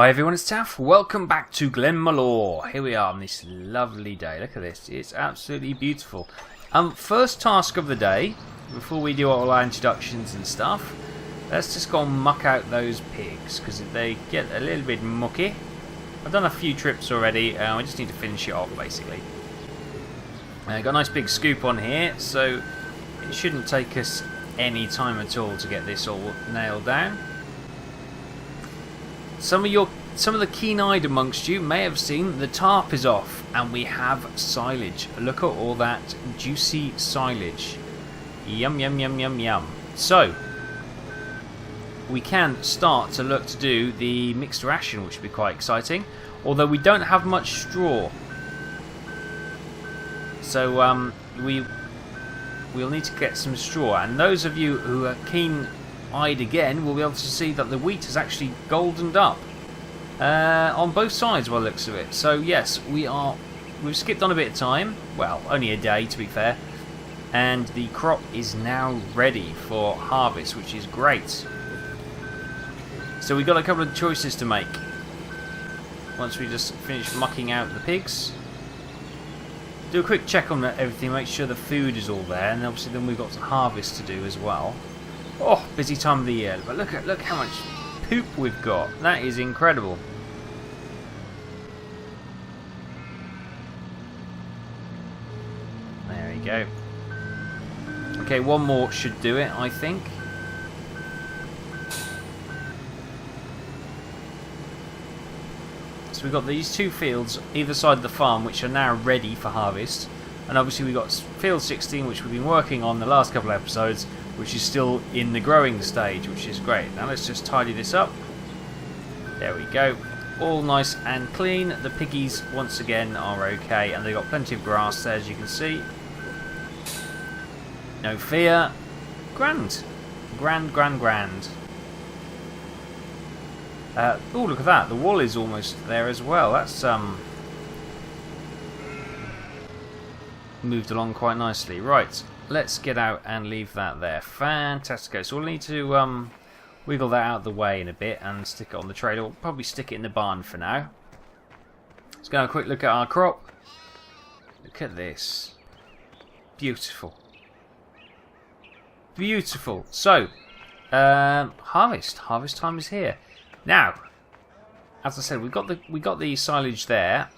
Hi everyone, it's Taff. Welcome back to Glenmalure. Here we are on this lovely day. Look at this, it's absolutely beautiful. First task of the day, before we do all our introductions and stuff, let's just go and muck out those pigs, because they get a little bit mucky. I've done a few trips already, I just need to finish it off basically. Got a nice big scoop on here, so it shouldn't take us any time at all to get this all nailed down. Some of the keen-eyed amongst you may have seen the tarp is off and we have silage. Look at all that juicy silage. Yum yum yum yum yum. So we can start to look to do the mixed ration, which would be quite exciting. Although we don't have much straw, so we'll need to get some straw. And those of you who are keen-eyed again will be able to see that the wheat is actually goldened up on both sides by the looks of it. So yes, we've skipped on a bit of time. Well, only a day to be fair. And the crop is now ready for harvest, which is great. So we've got a couple of choices to make. Once we just finish mucking out the pigs, do a quick check on everything, make sure the food is all there, and obviously then we've got some harvest to do as well. Oh, busy time of the year, but look how much poop we've got. That is incredible. There we go. Okay, one more should do it, I think. So we've got these two fields either side of the farm which are now ready for harvest, and obviously we've got field 16 which we've been working on the last couple of episodes, which is still in the growing stage, which is great. Now let's just tidy this up. There we go, all nice and clean. The piggies once again are okay, and they've got plenty of grass there, as you can see. No fear. Grand. Grand. Oh, look at that. The wall is almost there as well. That's moved along quite nicely. Right, let's get out and leave that there. Fantastic. So we'll need to wiggle that out of the way in a bit and stick it on the trailer. We'll probably stick it in the barn for now. Let's go have a quick look at our crop. Look at this. Beautiful. Beautiful. So, harvest time is here. Now, as I said, we got the silage there,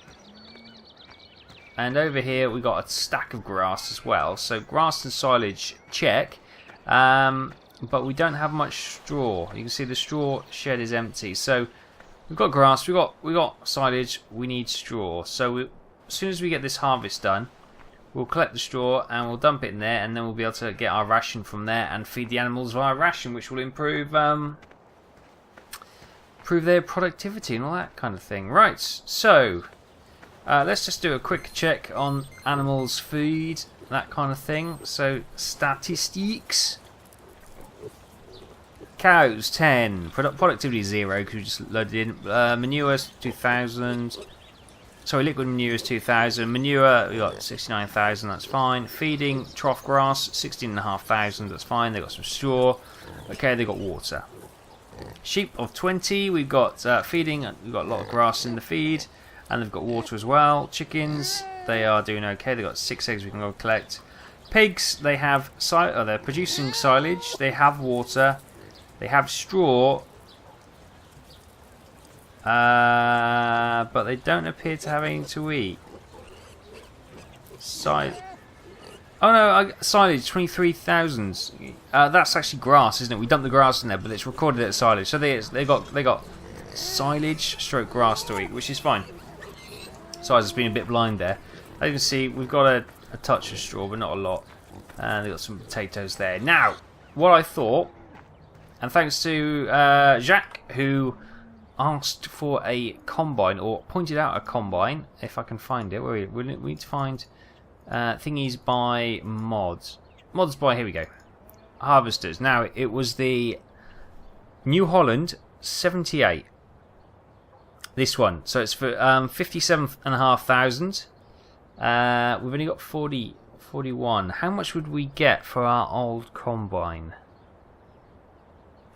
and over here we got a stack of grass as well. So grass and silage check, but we don't have much straw. You can see the straw shed is empty. So we've got grass, we got silage, we need straw. So as soon as we get this harvest done, we'll collect the straw and we'll dump it in there, and then we'll be able to get our ration from there and feed the animals via ration, which will improve their productivity and all that kind of thing. Right, so let's just do a quick check on animals' food, that kind of thing. So statistics: cows 10, productivity 0 because we just loaded in. Manure 2,000. Sorry, liquid manure is 2,000. Manure, we got 69,000, that's fine. Feeding trough grass 16,500, that's fine. They got some straw. Okay, they got water. Sheep of 20, we've got feeding, we've got a lot of grass in the feed, and they've got water as well. Chickens, they are doing okay, they've got 6 eggs we can go collect. Pigs, they have they're producing silage, they have water, they have straw, but they don't appear to have anything to eat. Oh no, silage 23,000. That's actually grass, isn't it? We dumped the grass in there, but it's recorded as silage. So they got silage stroke grass to eat, which is fine. So I was just being a bit blind there. As you can see, we've got a touch of straw, but not a lot. And they've got some potatoes there. Now, what I thought, and thanks to Jacques, who asked for a combine, or pointed out a combine, if I can find it. We need to find thingies by mods. Mods by, here we go. Harvesters. Now, it was the New Holland 78. This one. So it's for 57,500. We've only got 41. How much would we get for our old combine?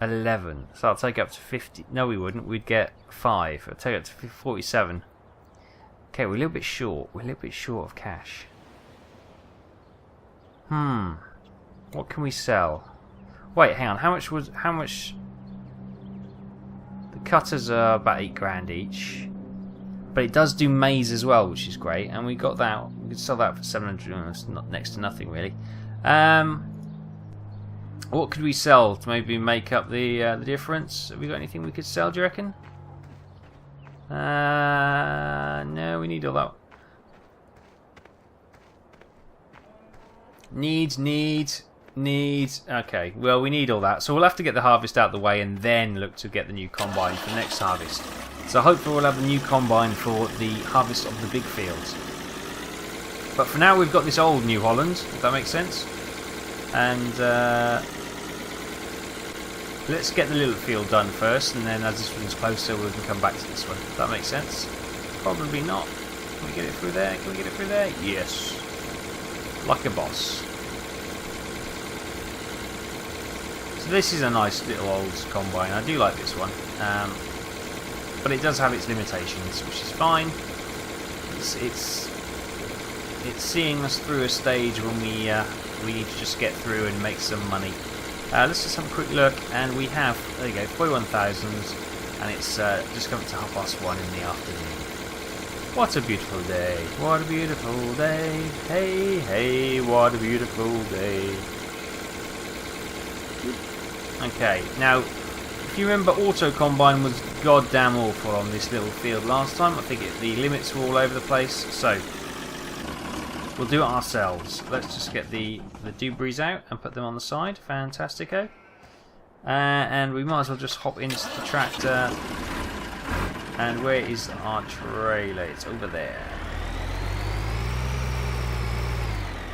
11. So I'll take it up to 50. No, we wouldn't. We'd get 5. I'll take it up to 47. Okay, we're a little bit short. We're a little bit short of cash. What can we sell? Wait, hang on. How much? The cutters are about 8 grand each. But it does do maize as well, which is great. And we got that. We could sell that for 700. It's not next to nothing, really. What could we sell to maybe make up the difference? Have we got anything we could sell, do you reckon? No, we need all that. Need. Okay, well, we need all that. So we'll have to get the harvest out of the way and then look to get the new combine for the next harvest. So hopefully we'll have a new combine for the harvest of the big fields. But for now we've got this old New Holland, if that makes sense. And let's get the little field done first, and then as this one's closer we can come back to this one. If that makes sense? Probably not. Can we get it through there? Can we get it through there? Yes. Like a boss. So this is a nice little old combine. I do like this one. But it does have its limitations, which is fine. It's seeing us through a stage when we need to just get through and make some money. Let's just have a quick look, and we have, there you go, 41,000, and it's just coming to 1:30 in the afternoon. What a beautiful day! What a beautiful day! Hey, hey, what a beautiful day! Okay, now, if you remember, Auto Combine was goddamn awful on this little field last time. I think the limits were all over the place, so we'll do it ourselves. Let's just get the debris out and put them on the side. Fantastico. And we might as well just hop into the tractor. And where is our trailer? It's over there.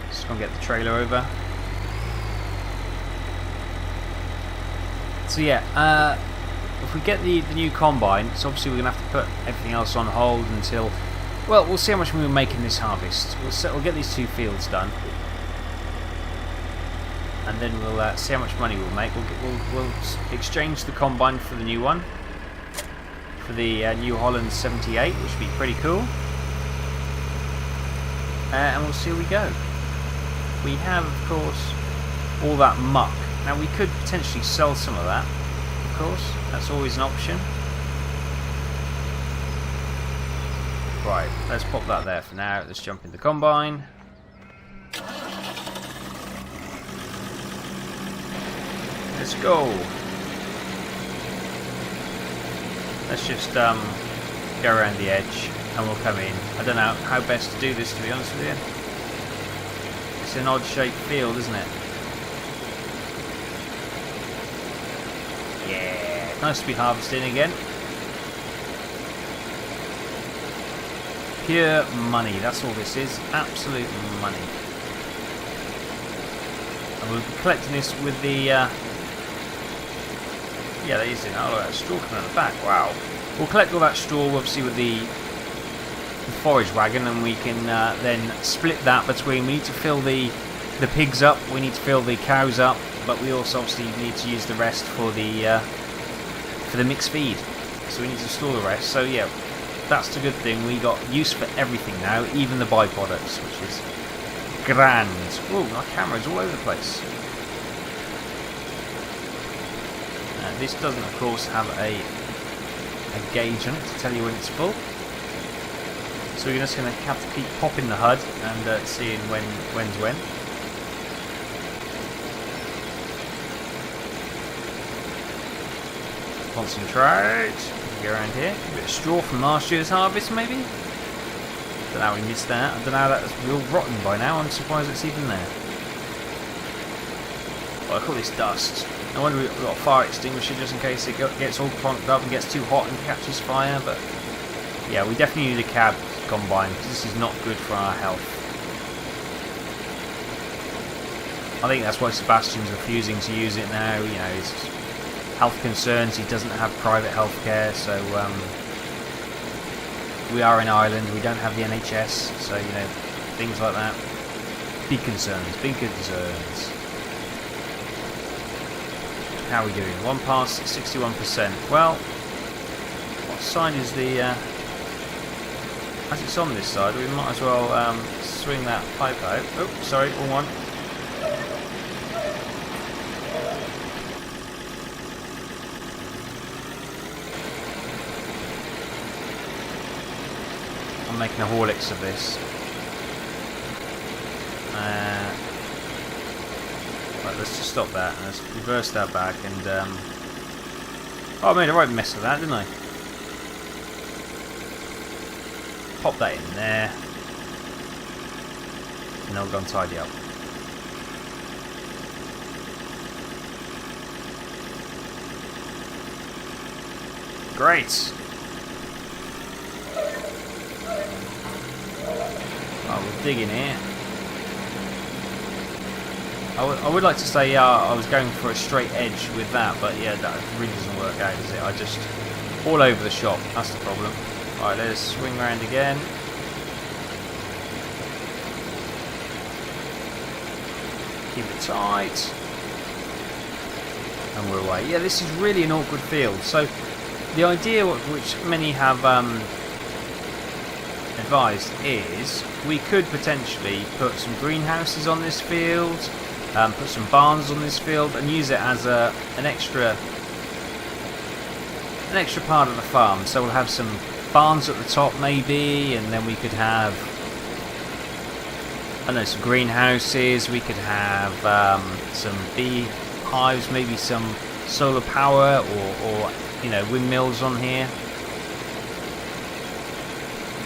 Just gonna get the trailer over. So yeah, if we get the new combine, so obviously we're gonna have to put everything else on hold until. Well, we'll see how much we make in this harvest. We'll get these 2 fields done, and then we'll see how much money we'll make. We'll exchange the combine for the new one, for the New Holland 78, which would be pretty cool. And we'll see where we go. We have, of course, all that muck. Now we could potentially sell some of that. Of course, that's always an option. Right, let's pop that there for now. Let's jump in the combine. Let's go. Let's just go around the edge and we'll come in. I don't know how best to do this, to be honest with you. It's an odd shaped field, isn't it? Yeah, nice to be harvesting again. Pure money, that's all this is. Absolute money. And we'll be collecting this with the yeah, that is it. Oh, look, that straw coming out the back. Wow. We'll collect all that straw obviously with the forage wagon, and we can then split that between. We need to fill the pigs up, we need to fill the cows up, but we also obviously need to use the rest for the mixed feed. So we need to store the rest. So yeah, that's the good thing. We got use for everything now, even the byproducts, which is grand. Oh, my camera's all over the place. This doesn't, of course, have a gauge on it to tell you when it's full. So we're just going to have to keep popping the HUD and seeing when's when. Concentrate. Go around here. A bit of straw from last year's harvest, maybe? Don't know how we missed that. I don't know how that's real rotten by now. I'm surprised it's even there. Oh, look at all this dust. I wonder if we've got a fire extinguisher just in case it gets all clonked up and gets too hot and catches fire. But yeah, we definitely need a cab combine because this is not good for our health. I think that's why Sebastian's refusing to use it now. You know, it's health concerns. He doesn't have private health care, so we are in Ireland. We don't have the NHS, so you know, things like that. Big concerns. Big concerns. How are we doing? One pass, 61%. Well, what side is the... as it's on this side, we might as well swing that pipe out. Oh, sorry, wrong one. I'm making a Horlicks of this. Right, let's just stop that and let's reverse that back and oh, I made a right mess of that, didn't I? Pop that in there and then we'll go and tidy up. Great! Oh, we'll dig in here. I would like to say I was going for a straight edge with that, but yeah, that really doesn't work out, does it? I just all over the shop. That's the problem. Alright, let's swing around again. Keep it tight. And we're away. Yeah, this is really an awkward field. So the idea which many have advised is we could potentially put some greenhouses on this field, put some barns on this field and use it as an extra part of the farm. So we'll have some barns at the top maybe, and then we could have, I don't know, some greenhouses, we could have some bee hives, maybe some solar power or you know, windmills on here.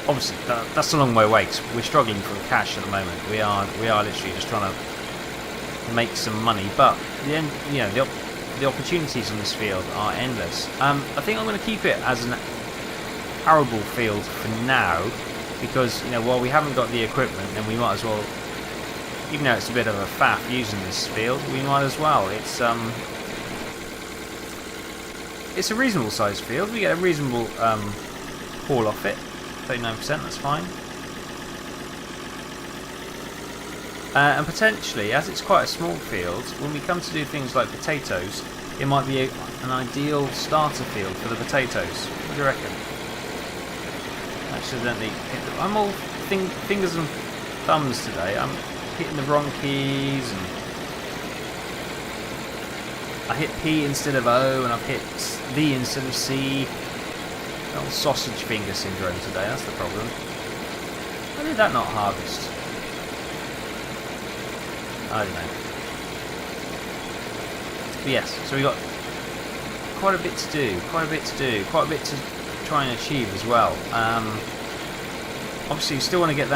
Obviously that's a long way away because we're struggling for cash at the moment. We are literally just trying to make some money, but the end, you know, the opportunities on this field are endless. I think I'm going to keep it as an arable field for now because, you know, while we haven't got the equipment, then we might as well, even though it's a bit of a faff using this field, we might as well. It's a reasonable sized field. We get a reasonable haul off it. 39%, that's fine. And potentially, as it's quite a small field, when we come to do things like potatoes, it might be an ideal starter field for the potatoes. What do you reckon? Accidentally hit the, I'm all fingers and thumbs today. I'm hitting the wrong keys, and I hit P instead of O, and I've hit V instead of C. Old sausage finger syndrome today, that's the problem. How did that not harvest? I don't know. But yes, so we got quite a bit to do, quite a bit to try and achieve as well. Obviously, we still want to get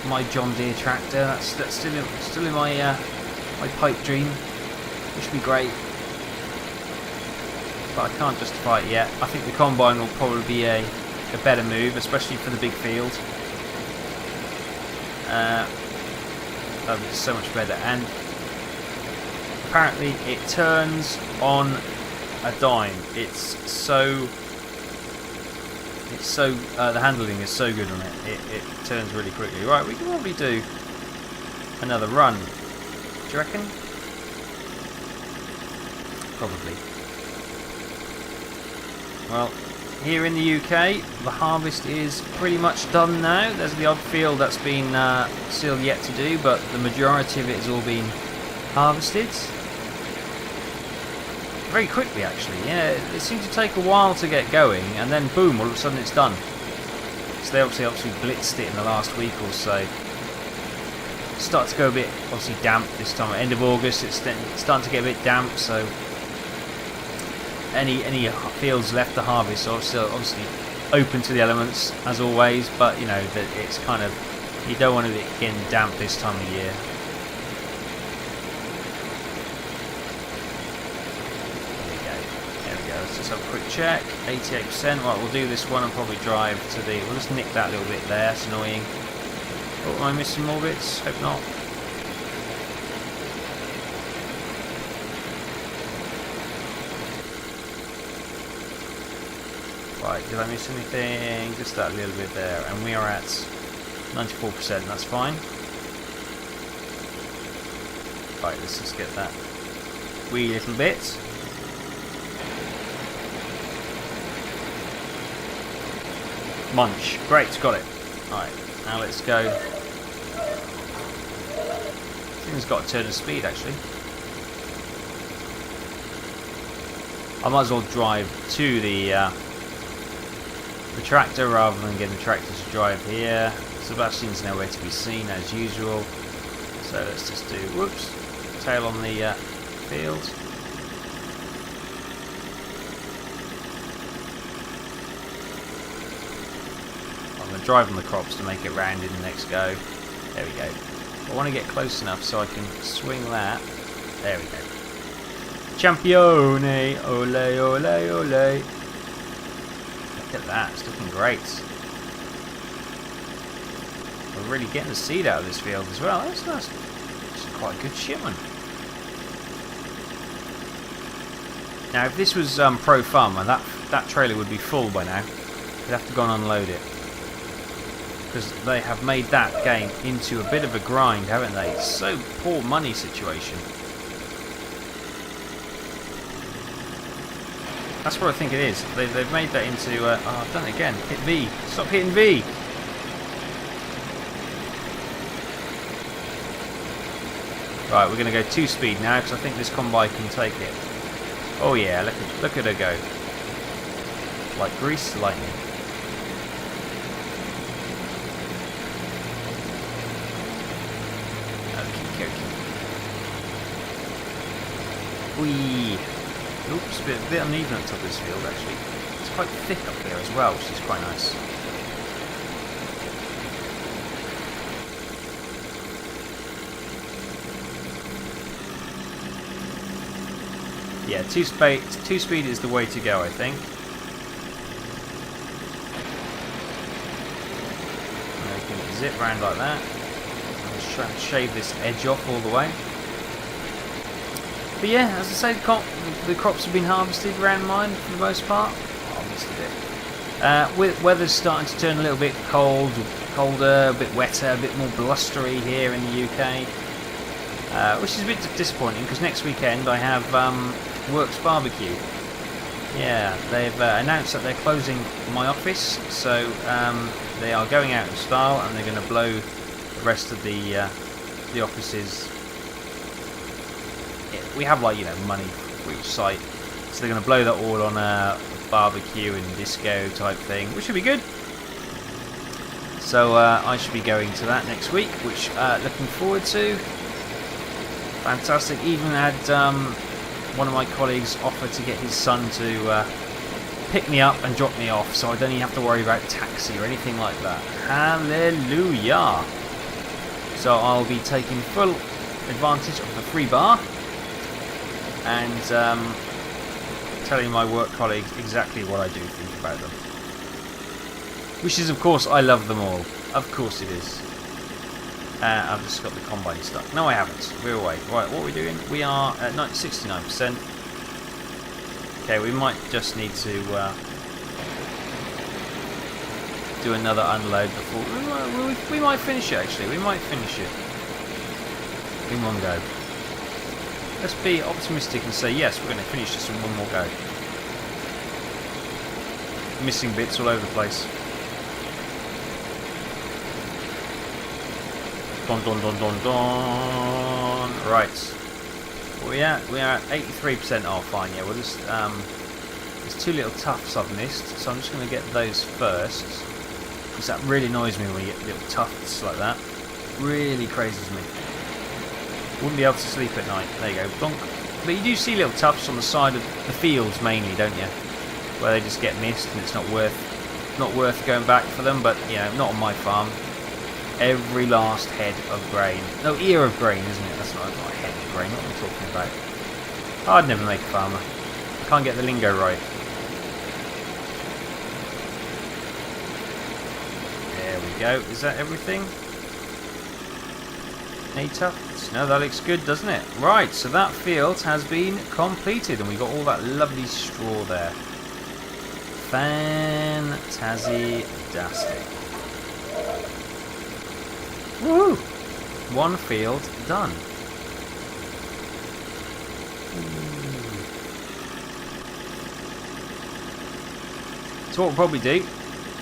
my John Deere tractor. That's still in my my pipe dream, which would be great. But I can't justify it yet. I think the combine will probably be a better move, especially for the big field. That'll be so much better. And apparently it turns on a dime. The handling is so good on it. It turns really quickly. Right, we can probably do another run. Do you reckon? Probably. Well, here in the UK, the harvest is pretty much done now. There's the odd field that's been still yet to do, but the majority of it has all been harvested. Very quickly, actually. Yeah, it seemed to take a while to get going, and then boom, all of a sudden it's done. So they obviously blitzed it in the last week or so. Started to go a bit, obviously, damp this time. At end of August, it's starting to get a bit damp, so any fields left to harvest are still obviously open to the elements as always, but you know that it's kind of, you don't want to be getting damp this time of year. There we go. Let's just have a quick check. 88%. Right, we'll do this one and probably drive to the. We'll just nick that little bit there. It's annoying. Oh, am I missing more bits? Hope not. Right, did I miss anything? Just that little bit there, and we are at 94%, that's fine. Right, let's just get that wee little bit. Munch. Great, got it. Alright, now let's go. Thing's got a turn of speed actually. I might as well drive to the tractor rather than getting the tractor to drive here. Sebastian's nowhere to be seen as usual. So let's just do, whoops, tail on the field. I'm going to drive on the crops to make it round in the next go. There we go. I want to get close enough so I can swing that. There we go. Champione! Ole, ole, ole. Look at that, it's looking great. We're really getting the seed out of this field as well. That's quite a good shipment. Now, if this was Pro Farmer, that trailer would be full by now. You'd have to go and unload it. Because they have made that game into a bit of a grind, haven't they? It's so poor money situation. That's what I think it is. They've made that into... oh, I've done it again. Hit V. Stop hitting V. Right, we're going to go 2-speed now because I think this combine can take it. Oh yeah, look at her go. Like greased lightning. Whee! Oops, a bit uneven at the top of this field actually. It's quite thick up here as well, which is quite nice. Yeah, 2-speed is the way to go, I think. And we can zip round like that. I'm just trying to shave this edge off all the way. But yeah, as I say, the crops have been harvested around mine for the most part. Oh, I missed a bit. Weather's starting to turn a little bit colder, a bit wetter, a bit more blustery here in the UK. Which is a bit disappointing because next weekend I have Works Barbecue. Yeah, they've announced that they're closing my office, so they are going out in style and they're going to blow the rest of the offices. We have, like, you know, money for each site, so they're going to blow that all on a barbecue and disco type thing, which should be good. So I should be going to that next week, which looking forward to. Fantastic. Even had one of my colleagues offer to get his son to pick me up and drop me off, so I don't even have to worry about taxi or anything like that. Hallelujah! So I'll be taking full advantage of the free bar and telling my work colleagues exactly what I do think about them. Which is, of course, I love them all. Of course it is. I've just got the combine stuck. No, I haven't. We're away. Right, what are we doing? We are at 69%. Okay, we might just need to do another unload before... We might finish it, actually. We might finish it in one go. Let's be optimistic and say, yes, we're going to finish this in one more go. Missing bits all over the place. Don don don don don. Right. Where we at? We are at 83%. Oh, fine. Yeah, we'll just there's two little tufts I've missed, so I'm just going to get those first, because that really annoys me when you get little tufts like that. Really crazes me. Wouldn't be able to sleep at night. There you go. Bonk. But you do see little tufts on the side of the fields mainly, don't you? Where they just get missed and it's not worth going back for them. But you know, not on my farm. Every last head of grain. No, ear of grain, isn't it? That's not a head of grain. What am I talking about? I'd never make a farmer. I can't get the lingo right. There we go. Is that everything? Any tufts? No, that looks good, doesn't it? Right, so that field has been completed and we got all that lovely straw there. Fantastic. Woo! One field done. So what we'll probably do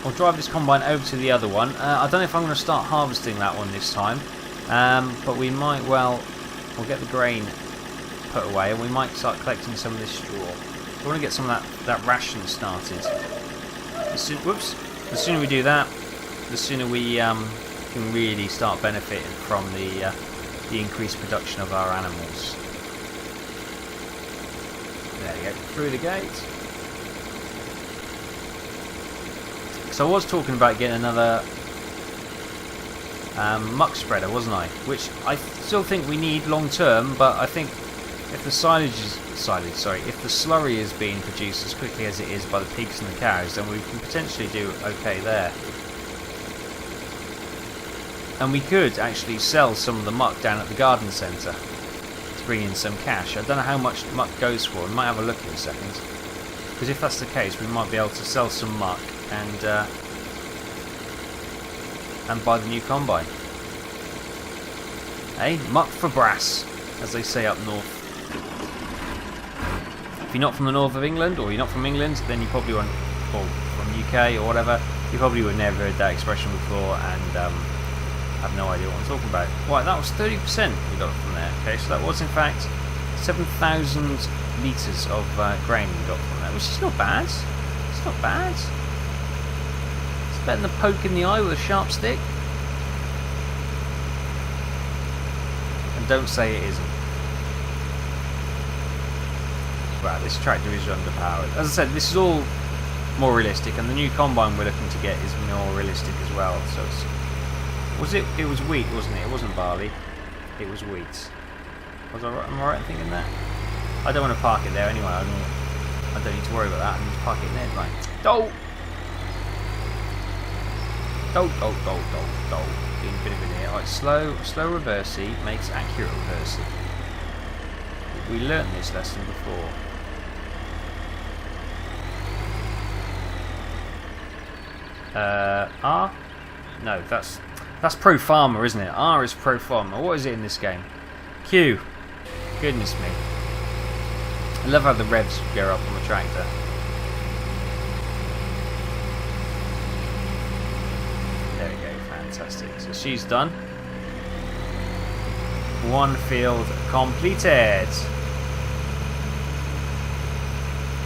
I'll drive this combine over to the other one. I don't know if I'm going to start harvesting that one this time, but we might well. We'll get the grain put away, and we might start collecting some of this straw. I want to get some of that ration started. The sooner we do that, the sooner we can really start benefiting from the increased production of our animals. There we go, through the gate. So I was talking about getting another muck spreader, wasn't I? Which I still think we need long term, but I think if the if the slurry is being produced as quickly as it is by the pigs and the cows, then we can potentially do okay there. And we could actually sell some of the muck down at the garden centre to bring in some cash. I don't know how much muck goes for. We might have a look in a second. Because if that's the case, we might be able to sell some muck and buy the new combine. Hey, muck for brass, as they say up north. If you're not from the north of England, or you're not from England, then you probably won't, or from the UK or whatever, you probably would never heard that expression before and have no idea what I'm talking about. Right, that was 30% we got from there. Okay, so that was in fact 7,000 litres of grain we got from there, which is not bad. It's not bad. It's better than a poke in the eye with a sharp stick. And don't say it isn't. Right, this tractor is underpowered. As I said, this is all more realistic, and the new combine we're looking to get is more realistic as well. So it was wheat, wasn't it? It wasn't barley. It was wheat. Am I right in thinking that? I don't want to park it there anyway. I don't need to worry about that. I can just park it in there, right? Being a bit of an ear. Right, slow reversey makes accurate reversey. We learnt this lesson before. R? No, that's pro farmer, isn't it? R is pro farmer. What is it in this game? Q. Goodness me. I love how the revs go up on the tractor. There we go, fantastic. So she's done. One field completed.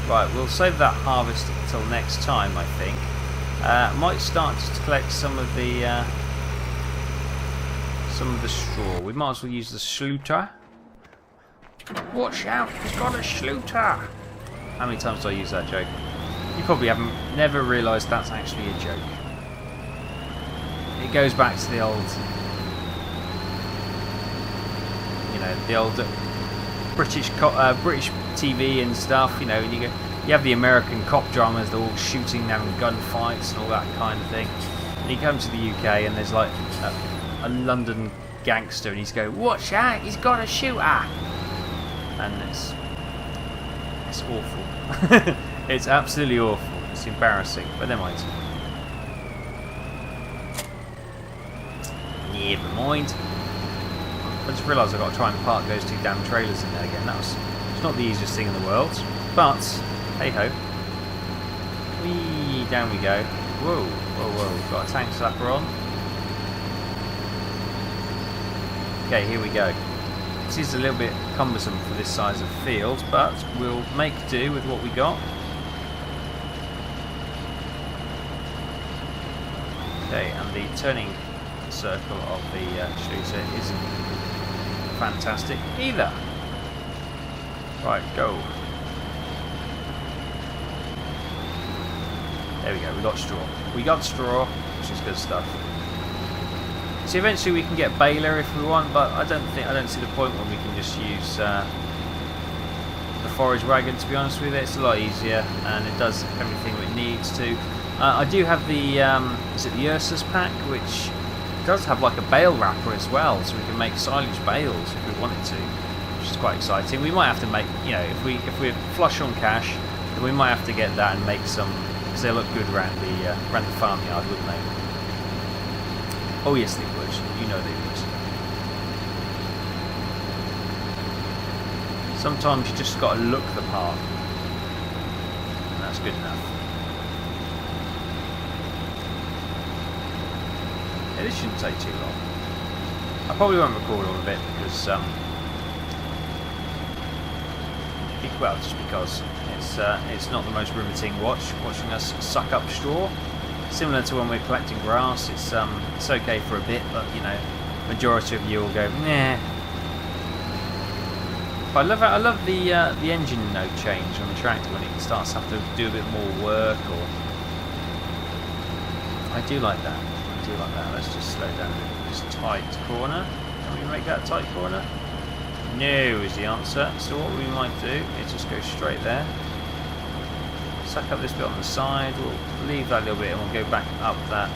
Right, we'll save that harvest until next time, I think. Might start to collect some of the straw. We might as well use the sluter. Watch out, he's got a sluter. How many times do I use that joke? You probably never realised that's actually a joke. It goes back to the old, the old British TV and stuff. You know, you have the American cop dramas, they're all shooting, having gunfights and all that kind of thing. And you come to the UK and there's like a London gangster and he's going, watch out, he's got a shooter. And it's awful. It's absolutely awful. It's embarrassing, but never mind. Never mind. I just realised I've got to try and park those two damn trailers in there again. It's not the easiest thing in the world, but hey ho. Whee, down we go. Whoa, whoa, whoa. We've got a tank slapper on. Okay, here we go. This is a little bit cumbersome for this size of field, but we'll make do with what we got. Okay, and the turning circle of the shooter isn't fantastic either. Right, go. There we go, we got straw. We got straw, which is good stuff. So eventually we can get baler if we want, but I don't see the point when we can just use the forage wagon. To be honest with you, it's a lot easier and it does everything it needs to. I do have the is it the Ursus pack, which does have like a bale wrapper as well, so we can make silage bales if we wanted to, which is quite exciting. We might have to make, if we're flush on cash, then we might have to get that and make some, because they look good around the farmyard, wouldn't they? Oh yes, they would. You know they would. Sometimes you just got to look the part, and that's good enough. Yeah, this shouldn't take too long. I probably won't record all of it because, well, just because it's not the most riveting watching us suck up straw. Similar to when we're collecting grass, it's okay for a bit, but you know, majority of you will go, nah. But I love the engine note change on the tractor when it starts to have to do a bit more work. Or I do like that. Let's just slow down a bit. This tight corner. Can we make that tight corner? No is the answer. So what we might do is just go straight there. Suck up this bit on the side. We'll leave that a little bit and we'll go back up that.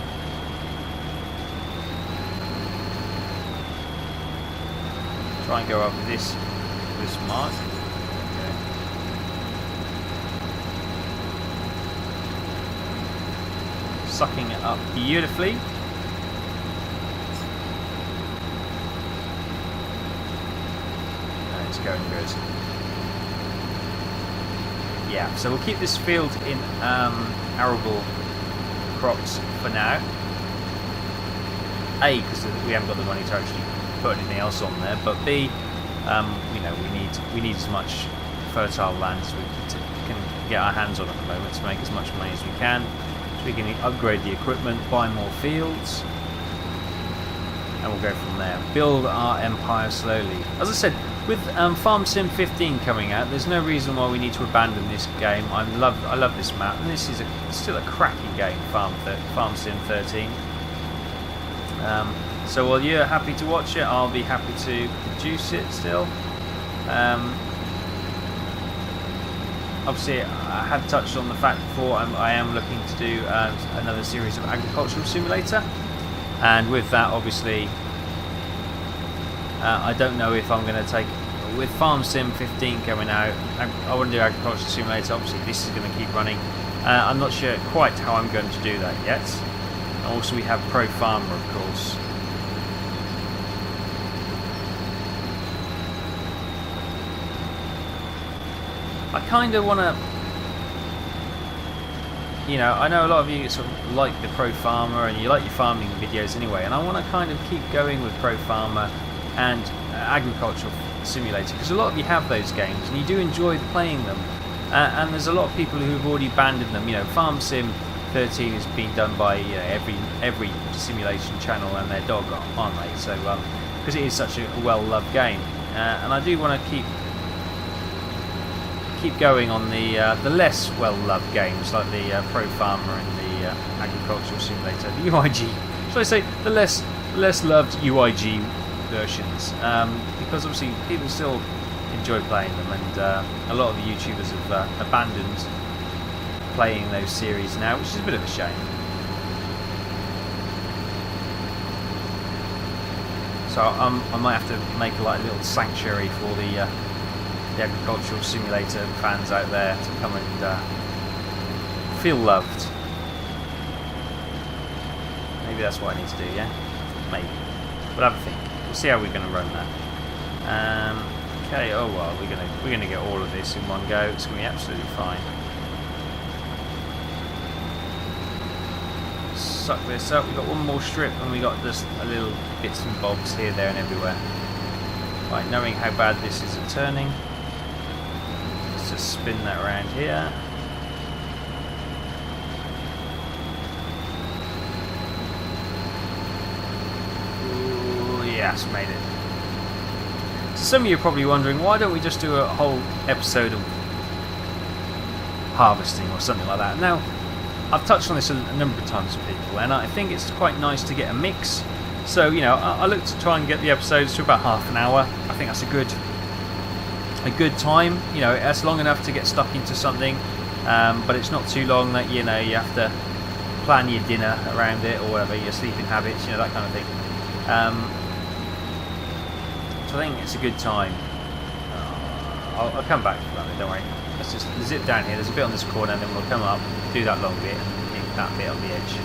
Try and go up this mark. Okay. Sucking it up beautifully. And it's going good. Yeah, so we'll keep this field in arable crops for now. A, because we haven't got the money to actually put anything else on there, but B, you know, we need as much fertile land as we can get our hands on at the moment to make as much money as we can. So we can upgrade the equipment, buy more fields, and we'll go from there. Build our empire slowly. As I said, with Farm Sim 15 coming out, there's no reason why we need to abandon this game. I love this map, and this is still a cracking game, Farm Sim 13. So while you're happy to watch it, I'll be happy to produce it still. Obviously, I have touched on the fact before I am looking to do another series of Agricultural Simulator, and with that, obviously, I don't know if I'm going to take, with Farm Sim 15 coming out, I want to do Agricultural Simulator. Obviously, this is going to keep running. I'm not sure quite how I'm going to do that yet. Also, we have Pro Farmer, of course. I kind of want to, you know, I know a lot of you sort of like the Pro Farmer and you like your farming videos anyway, and I want to kind of keep going with Pro Farmer and Agricultural Simulator, because a lot of you have those games and you do enjoy playing them, and there's a lot of people who've already abandoned them. You know, Farm Sim 13 is being done by every simulation channel and their dog, aren't they? So because it is such a well-loved game, and I do want to keep going on the less well-loved games like the Pro Farmer and the Agricultural Simulator, the UIG. Should I say the less loved UIG versions? Because obviously people still enjoy playing them, and a lot of the YouTubers have abandoned playing those series now, which is a bit of a shame. So I might have to make a little sanctuary for the Agricultural Simulator fans out there to come and feel loved. Maybe that's what I need to do, yeah? Maybe. But have a think. We'll see how we're going to run that. Okay, oh well, we're gonna get all of this in one go. It's going to be absolutely fine. Suck this up. We've got one more strip and we got just a little bits and bobs here, there and everywhere. Right, knowing how bad this is at turning, let's just spin that around here. Ooh, yes, made it. So some of you are probably wondering, why don't we just do a whole episode of harvesting or something like that? Now, I've touched on this a number of times with people, and I think it's quite nice to get a mix. So, you know, I look to try and get the episodes to about half an hour. I think that's a good time. You know, that's long enough to get stuck into something, but it's not too long that, you know, you have to plan your dinner around it or whatever, your sleeping habits, you know, that kind of thing. So I think it's a good time. I'll come back to that, don't worry. Let's just zip down here. There's a bit on this corner, and then we'll come up, do that long bit, and hit that bit on the edge.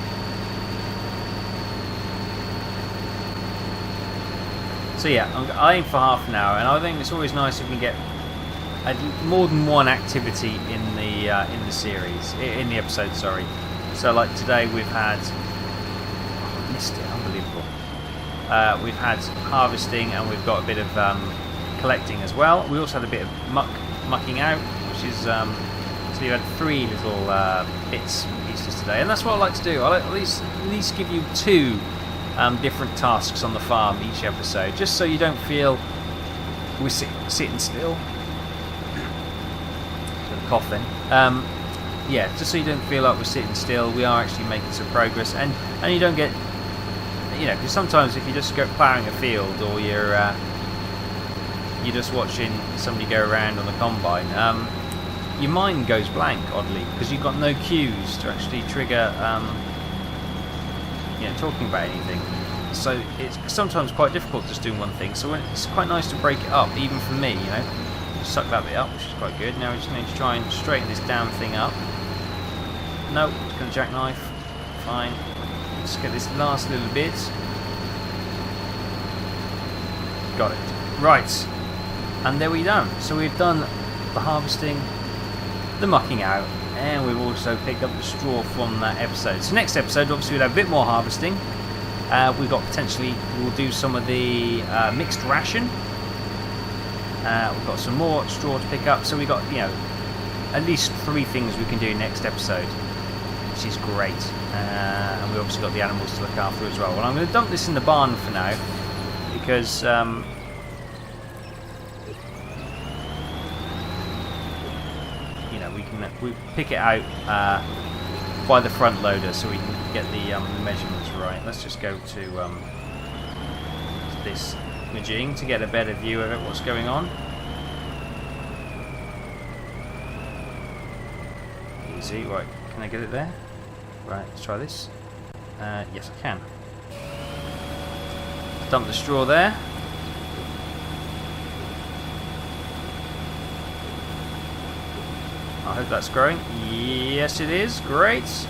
So yeah, I aim for half an hour, and I think it's always nice if we get more than one activity in the series, in the episode. Sorry. So like today we've had, I missed it, unbelievable. we've had harvesting, and we've got a bit of collecting as well. We also had a bit of mucking out, which is so you had 3 little bits and pieces today, and that's what I like to do. I like at least give you 2 different tasks on the farm each episode, just so you don't feel we're sitting still. Cough then. Yeah, just so you don't feel like we're sitting still. We are actually making some progress, and you don't get, because sometimes if you just go ploughing a field, or you're just watching somebody go around on the combine, your mind goes blank, oddly, because you've got no cues to actually trigger talking about anything. So it's sometimes quite difficult just doing one thing. So it's quite nice to break it up, even for me. Suck that bit up, which is quite good. Now we're just going to try and straighten this damn thing up. Nope, it's going to jackknife. Fine. Let's get this last little bit. Got it. Right. And there we done. So we've done the harvesting, the mucking out, and we've also picked up the straw from that episode. So next episode, obviously, we'll have a bit more harvesting. We've got potentially, we'll do some of the mixed ration. We've got some more straw to pick up, so we've got, at least 3 things we can do next episode, which is great. And we've obviously got the animals to look after as well. Well, I'm going to dump this in the barn for now, because we pick it out by the front loader, so we can get the measurements right. Let's just go to this Majing to get a better view of it, what's going on. Easy, right, can I get it there? Right, let's try this. Yes, I can. Dump the straw there. I hope that's growing. Yes, it is. Great.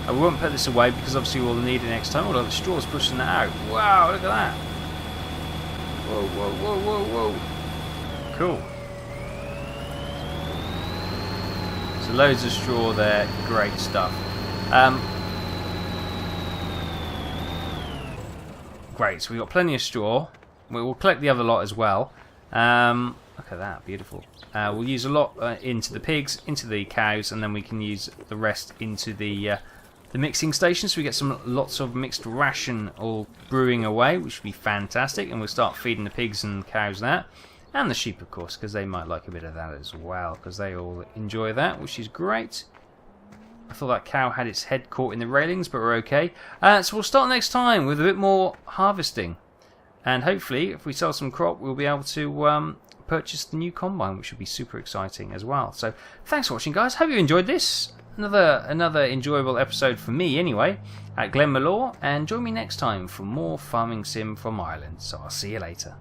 I won't put this away because obviously we'll need it next time. Although the straw's pushing that out. Wow, look at that. Whoa, whoa, whoa, whoa, whoa. Cool. So loads of straw there. Great stuff. Great. So we've got plenty of straw. We will collect the other lot as well. Look at that. Beautiful. We'll use a lot into the pigs, into the cows, and then we can use the rest into the mixing station. So we get lots of mixed ration all brewing away, which would be fantastic. And we'll start feeding the pigs and cows that, and the sheep, of course, because they might like a bit of that as well, because they all enjoy that, which is great. I thought that cow had its head caught in the railings, but we're okay. So we'll start next time with a bit more harvesting, and hopefully, if we sell some crop, we'll be able to purchase the new combine, which would be super exciting as well. So thanks for watching, guys. Hope you enjoyed this. Another enjoyable episode for me anyway at Glenmalure, and join me next time for more farming sim from Ireland. So I'll see you later.